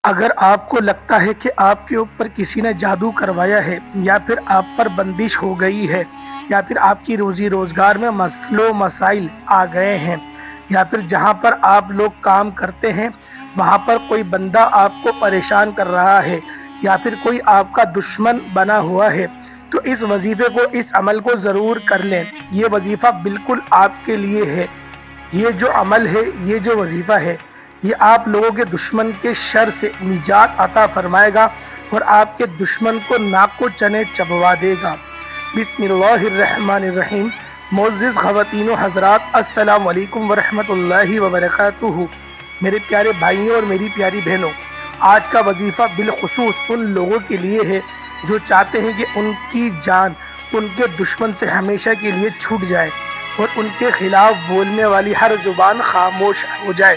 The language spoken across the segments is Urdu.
اگر آپ کو لگتا ہے کہ آپ کے اوپر کسی نے جادو کروایا ہے یا پھر آپ پر بندش ہو گئی ہے یا پھر آپ کی روزی روزگار میں مسائل و مسائل آ گئے ہیں یا پھر جہاں پر آپ لوگ کام کرتے ہیں وہاں پر کوئی بندہ آپ کو پریشان کر رہا ہے یا پھر کوئی آپ کا دشمن بنا ہوا ہے، تو اس وظیفے کو، اس عمل کو ضرور کر لیں۔ یہ وظیفہ بالکل آپ کے لیے ہے۔ یہ جو عمل ہے، یہ جو وظیفہ ہے، یہ آپ لوگوں کے دشمن کے شر سے نجات عطا فرمائے گا اور آپ کے دشمن کو ناک و چنے چبوا دے گا۔ بسم اللہ الرحمن الرحیم۔ معزز خواتین و حضرات، السلام علیکم ورحمۃ اللہ وبرکاتہ۔ میرے پیارے بھائیوں اور میری پیاری بہنوں، آج کا وظیفہ بالخصوص ان لوگوں کے لیے ہے جو چاہتے ہیں کہ ان کی جان ان کے دشمن سے ہمیشہ کے لیے چھوٹ جائے اور ان کے خلاف بولنے والی ہر زبان خاموش ہو جائے،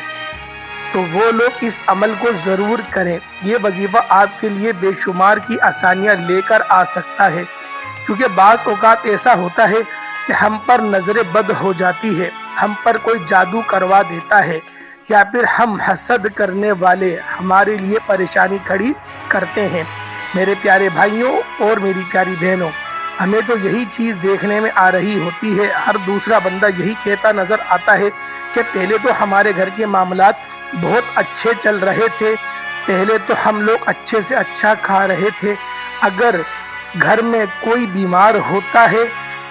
تو وہ لوگ اس عمل کو ضرور کریں۔ یہ وظیفہ آپ کے لیے بے شمار کی آسانیاں لے کر آ سکتا ہے، کیونکہ بعض اوقات ایسا ہوتا ہے کہ ہم پر نظر بد ہو جاتی ہے، ہم پر کوئی جادو کروا دیتا ہے یا پھر ہم حسد کرنے والے ہمارے لیے پریشانی کھڑی کرتے ہیں۔ میرے پیارے بھائیوں اور میری پیاری بہنوں، ہمیں تو یہی چیز دیکھنے میں آ رہی ہوتی ہے، ہر دوسرا بندہ یہی کہتا نظر آتا ہے کہ پہلے تو ہمارے گھر کے معاملات بہت اچھے چل رہے تھے، پہلے تو ہم لوگ اچھے سے اچھا کھا رہے تھے، اگر گھر میں کوئی بیمار ہوتا ہے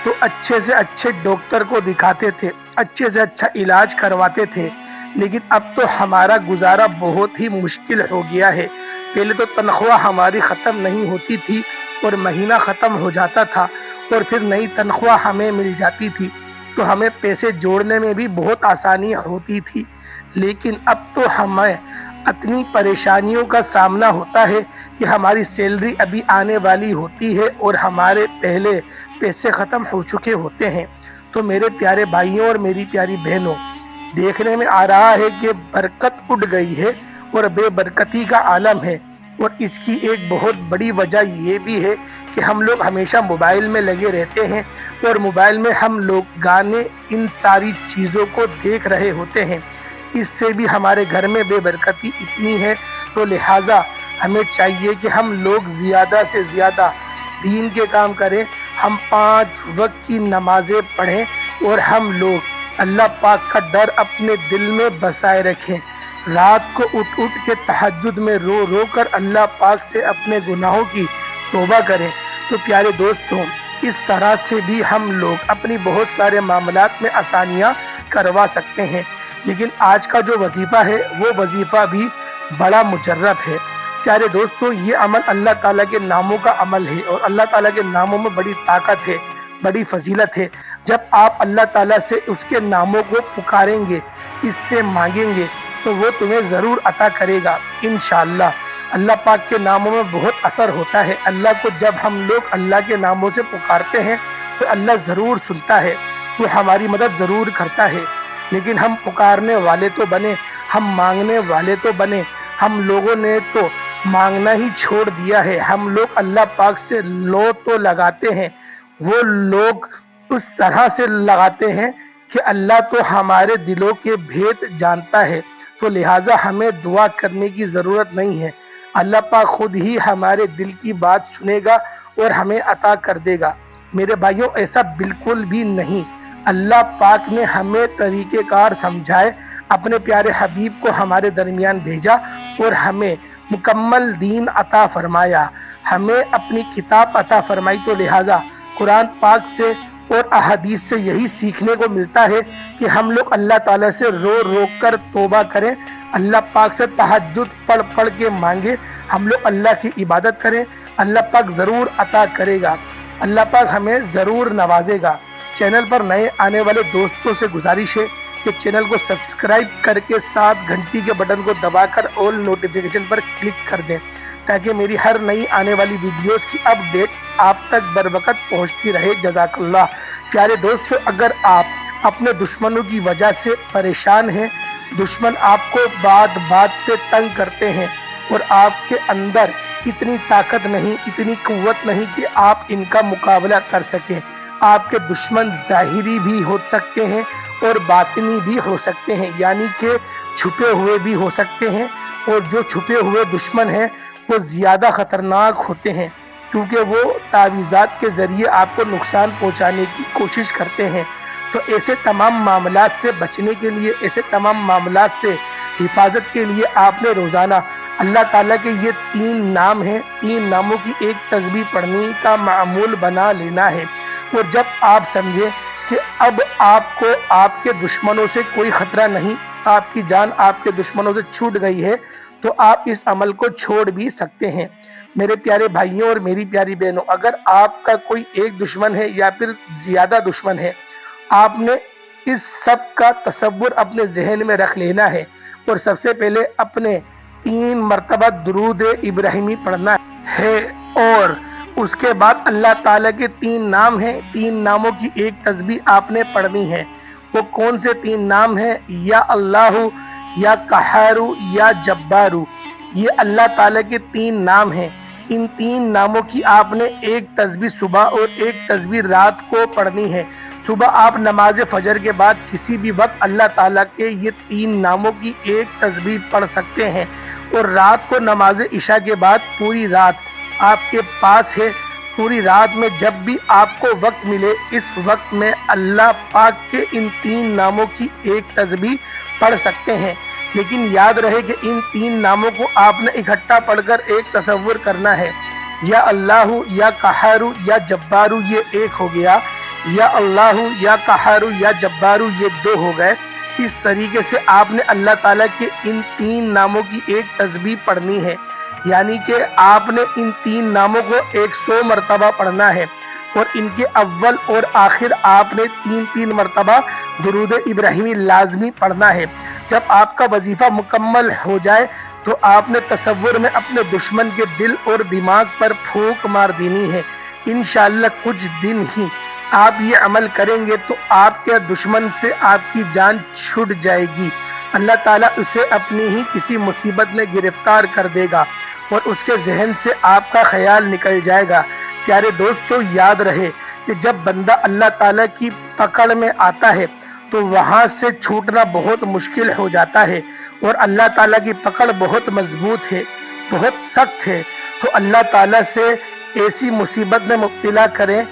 تو اچھے سے اچھے ڈاکٹر کو دکھاتے تھے، اچھے سے اچھا علاج کرواتے تھے، لیکن اب تو ہمارا گزارا بہت ہی مشکل ہو گیا ہے۔ پہلے تو تنخواہ ہماری ختم نہیں ہوتی تھی اور مہینہ ختم ہو جاتا تھا اور پھر نئی تنخواہ ہمیں مل جاتی تھی تو ہمیں پیسے جوڑنے میں بھی بہت آسانی ہوتی تھی، لیکن اب تو ہمیں اتنی پریشانیوں کا سامنا ہوتا ہے کہ ہماری سیلری ابھی آنے والی ہوتی ہے اور ہمارے پہلے پیسے ختم ہو چکے ہوتے ہیں۔ تو میرے پیارے بھائیوں اور میری پیاری بہنوں، دیکھنے میں آ رہا ہے کہ برکت اٹھ گئی ہے اور بے برکتی کا عالم ہے، اور اس کی ایک بہت بڑی وجہ یہ بھی ہے کہ ہم لوگ ہمیشہ موبائل میں لگے رہتے ہیں اور موبائل میں ہم لوگ گانے، ان ساری چیزوں کو دیکھ رہے ہوتے ہیں۔ اس سے بھی ہمارے گھر میں بے برکتی اتنی ہے، تو لہٰذا ہمیں چاہیے کہ ہم لوگ زیادہ سے زیادہ دین کے کام کریں، ہم 5 وقت کی نمازیں پڑھیں اور ہم لوگ اللہ پاک کا ڈر اپنے دل میں بسائے رکھیں، رات کو اٹھ اٹھ کے تہجد میں رو رو کر اللہ پاک سے اپنے گناہوں کی توبہ کریں۔ تو پیارے دوستوں، اس طرح سے بھی ہم لوگ اپنی بہت سارے معاملات میں آسانیاں کروا سکتے ہیں، لیکن آج کا جو وظیفہ ہے وہ وظیفہ بھی بڑا مجرب ہے۔ پیارے دوستوں، یہ عمل اللہ تعالیٰ کے ناموں کا عمل ہے اور اللہ تعالیٰ کے ناموں میں بڑی طاقت ہے، بڑی فضیلت ہے۔ جب آپ اللہ تعالیٰ سے اس کے ناموں کو پکاریں گے، اس سے مانگیں گے، تو وہ تمہیں ضرور عطا کرے گا انشاءاللہ۔ اللہ پاک کے ناموں میں بہت اثر ہوتا ہے۔ اللہ کو جب ہم لوگ اللہ کے ناموں سے پکارتے ہیں تو اللہ ضرور سنتا ہے، وہ ہماری مدد ضرور کرتا ہے، لیکن ہم پکارنے والے تو بنے، ہم مانگنے والے تو بنے۔ ہم لوگوں نے تو مانگنا ہی چھوڑ دیا ہے، ہم لوگ اللہ پاک سے لو تو لگاتے ہیں، وہ لوگ اس طرح سے لگاتے ہیں کہ اللہ تو ہمارے دلوں کے بھید جانتا ہے، تو لہٰذا ہمیں دعا کرنے کی ضرورت نہیں ہے، اللہ پاک خود ہی ہمارے دل کی بات سنے گا اور ہمیں عطا کر دے گا۔ میرے بھائیوں، ایسا بالکل بھی نہیں۔ اللہ پاک نے ہمیں طریقہ کار سمجھائے، اپنے پیارے حبیب کو ہمارے درمیان بھیجا اور ہمیں مکمل دین عطا فرمایا، ہمیں اپنی کتاب عطا فرمائی، تو لہٰذا قرآن پاک سے اور احادیث سے یہی سیکھنے کو ملتا ہے کہ ہم لوگ اللہ تعالیٰ سے رو رو کر توبہ کریں، اللہ پاک سے تہجد پڑھ پڑھ کے مانگیں، ہم لوگ اللہ کی عبادت کریں، اللہ پاک ضرور عطا کرے گا، اللہ پاک ہمیں ضرور نوازے گا۔ چینل پر نئے آنے والے دوستوں سے گزارش ہے کہ چینل کو سبسکرائب کر کے ساتھ گھنٹی کے بٹن کو دبا کر آل نوٹیفیکیشن پر کلک کر دیں، تاکہ میری ہر نئی آنے والی ویڈیوز کی اپ ڈیٹ آپ تک بر وقت پہنچتی رہے۔ جزاک اللہ۔ پیارے دوستو، اگر آپ اپنے دشمنوں کی وجہ سے پریشان ہیں، دشمن آپ کو بات بات پہ تنگ کرتے ہیں اور آپ کے اندر اتنی طاقت نہیں، اتنی قوت نہیں کہ آپ ان کا مقابلہ کر سکیں، آپ کے دشمن ظاہری بھی ہو سکتے ہیں اور باطنی بھی ہو سکتے ہیں، یعنی کہ چھپے ہوئے بھی ہو سکتے ہیں اور جو چھپے ہوئے دشمن ہیں وہ زیادہ خطرناک ہوتے ہیں، کیونکہ وہ تعویذات کے ذریعے آپ کو نقصان پہنچانے کی کوشش کرتے ہیں۔ تو ایسے تمام معاملات سے بچنے کے لیے، ایسے تمام معاملات سے حفاظت کے لیے آپ نے روزانہ اللہ تعالیٰ کے یہ 3 نام ہیں، 3 ناموں کی ایک تسبیح پڑھنے کا معمول بنا لینا ہے۔ اور جب آپ سمجھیں کہ اب آپ کو آپ کے دشمنوں سے کوئی خطرہ نہیں، آپ کی جان آپ کے دشمنوں سے چھوٹ گئی ہے، تو آپ اس عمل کو چھوڑ بھی سکتے ہیں۔ میرے پیارے بھائیوں اور میری پیاری بہنوں، اگر آپ کا کوئی ایک دشمن ہے یا پھر زیادہ دشمن ہے، آپ نے اس سب کا تصور اپنے ذہن میں رکھ لینا ہے اور سب سے پہلے اپنے 3 مرتبہ درود ابراہیمی پڑھنا ہے، اور اس کے بعد اللہ تعالیٰ کے 3 نام ہیں، 3 ناموں کی ایک تسبیح آپ نے پڑھنی ہے۔ وہ کون سے 3 نام ہیں؟ یا اللہ، یا قہار، یا جبار۔ یہ اللہ تعالیٰ کے 3 نام ہیں۔ ان 3 ناموں کی آپ نے ایک تسبیح صبح اور ایک تسبیح رات کو پڑھنی ہے۔ صبح آپ نماز فجر کے بعد کسی بھی وقت اللہ تعالیٰ کے یہ 3 ناموں کی ایک تسبیح پڑھ سکتے ہیں، اور رات کو نماز عشاء کے بعد پوری رات آپ کے پاس ہے۔ پوری رات میں جب بھی آپ کو وقت ملے، اس وقت میں اللہ پاک کے ان 3 ناموں کی ایک تسبیح پڑھ سکتے ہیں۔ لیکن یاد رہے کہ ان 3 ناموں کو آپ نے اکٹھا پڑھ کر ایک تصور کرنا ہے۔ یا اللہ، یا قہار، یا جبار، یہ ایک ہو گیا۔ یا اللہ، یا قہار، یا جبار، یہ 2 ہو گئے۔ اس طریقے سے آپ نے اللہ تعالیٰ کے ان 3 ناموں کی ایک تسبیح پڑھنی ہے، یعنی کہ آپ نے ان 3 ناموں کو 100 مرتبہ پڑھنا ہے، اور ان کے اول اور آخر آپ نے 3 مرتبہ درود ابراہیمی لازمی پڑھنا ہے۔ جب آپ کا وظیفہ مکمل ہو جائے تو آپ نے تصور میں اپنے دشمن کے دل اور دماغ پر پھونک مار دینی ہے۔ انشاءاللہ کچھ دن ہی آپ یہ عمل کریں گے تو آپ کے دشمن سے آپ کی جان چھٹ جائے گی۔ اللہ تعالیٰ اسے اپنی ہی کسی مصیبت میں گرفتار کر دے گا اور اس کے ذہن سے آپ کا خیال نکل جائے گا۔ پیارے دوستو، یاد رہے کہ جب بندہ اللہ تعالیٰ کی پکڑ میں آتا ہے تو وہاں سے چھوٹنا بہت مشکل ہو جاتا ہے، اور اللہ تعالیٰ کی پکڑ بہت مضبوط ہے، بہت سخت ہے۔ تو اللہ تعالیٰ سے ایسی مصیبت میں مبتلا کرے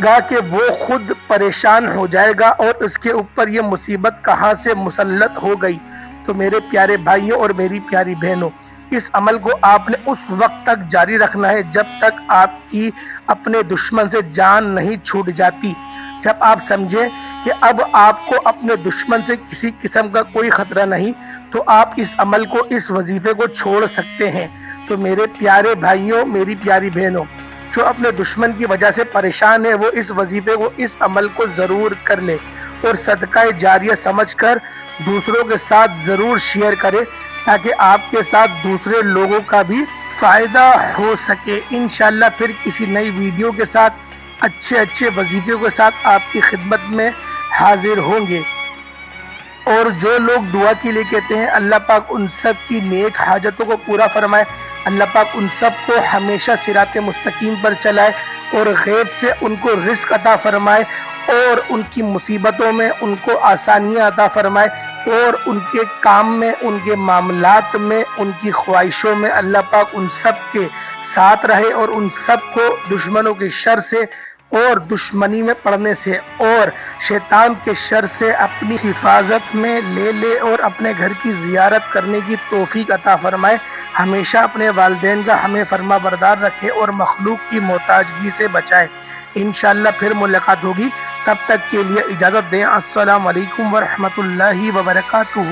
گا کہ وہ خود پریشان ہو جائے گا، اور اس کے اوپر یہ مصیبت کہاں سے مسلط ہو گئی۔ تو میرے پیارے بھائیوں اور میری پیاری بہنوں، اس عمل کو آپ نے اس وقت تک جاری رکھنا ہے جب تک آپ کی اپنے دشمن سے جان نہیں چھوٹ جاتی۔ جب آپ سمجھیں کہ اب آپ کو اپنے دشمن سے کسی قسم کا کوئی خطرہ نہیں، تو آپ اس عمل کو، اس وظیفے کو چھوڑ سکتے ہیں۔ تو میرے پیارے بھائیوں، میری پیاری بہنوں، جو اپنے دشمن کی وجہ سے پریشان ہے، وہ اس وظیفے کو، اس عمل کو ضرور کر لے، اور صدقہ جاریہ سمجھ کر دوسروں کے ساتھ ضرور شیئر کرے، تاکہ آپ کے ساتھ دوسرے لوگوں کا بھی فائدہ ہو سکے۔ انشاءاللہ پھر کسی نئی ویڈیو کے ساتھ، اچھے وظیفے کے ساتھ آپ کی خدمت میں حاضر ہوں گے۔ اور جو لوگ دعا کے لیے کہتے ہیں، اللہ پاک ان سب کی نیک حاجتوں کو پورا فرمائے، اللہ پاک ان سب کو ہمیشہ صراط مستقیم پر چلائے، اور غیب سے ان کو رزق عطا فرمائے، اور ان کی مصیبتوں میں ان کو آسانیاں عطا فرمائے، اور ان کے کام میں، ان کے معاملات میں، ان کی خواہشوں میں اللہ پاک ان سب کے ساتھ رہے، اور ان سب کو دشمنوں کے شر سے اور دشمنی میں پڑنے سے اور شیطان کے شر سے اپنی حفاظت میں لے لے، اور اپنے گھر کی زیارت کرنے کی توفیق عطا فرمائے۔ ہمیشہ اپنے والدین کا ہمیں فرما بردار رکھے اور مخلوق کی محتاجگی سے بچائے۔ انشاءاللہ پھر ملاقات ہوگی، تب تک کے لیے اجازت دیں۔ السلام علیکم ورحمۃ اللہ وبرکاتہ۔